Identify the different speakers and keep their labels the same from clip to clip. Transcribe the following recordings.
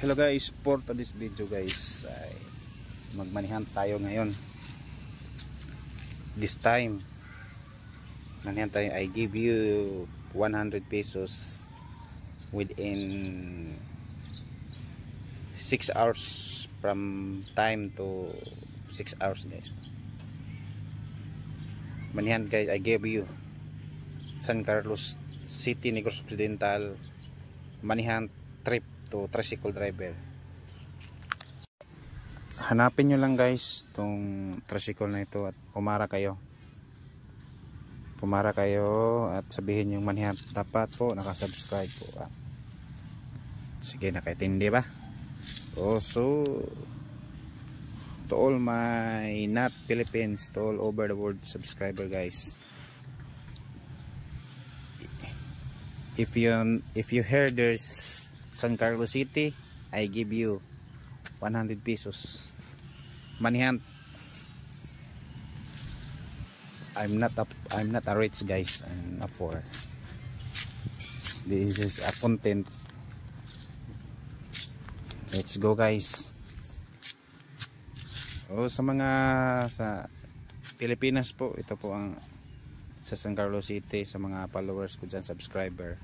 Speaker 1: Hello guys, for today's video guys ay magmanihan tayo ngayon. This time manihan tayo, I give you 100 pesos within 6 hours from time to 6 hours guys. Manihan guys, I give you San Carlos City, Negros Occidental manihan trip to tricycle driver. Hanapin nyo lang guys tong tricycle na ito at pumara kayo at sabihin yung manihan. Dapat po nakasubscribe po. Sige, nakaintindi ba? Also to all my not Philippines, to all over the world subscriber guys, if you hear there's San Carlos City, I give you 100 pesos manihan. I'm not a rich guys, I'm not poor. This is a content. Let's go guys. Sa Pilipinas po, ito po ang sa San Carlos City. Sa mga followers ko dyan, subscriber,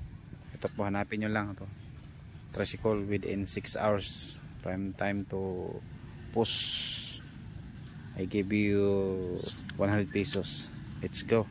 Speaker 1: ito po, hanapin nyo lang ito, tricycle within 6 hours from time to post. I give you 100 pesos. Let's go.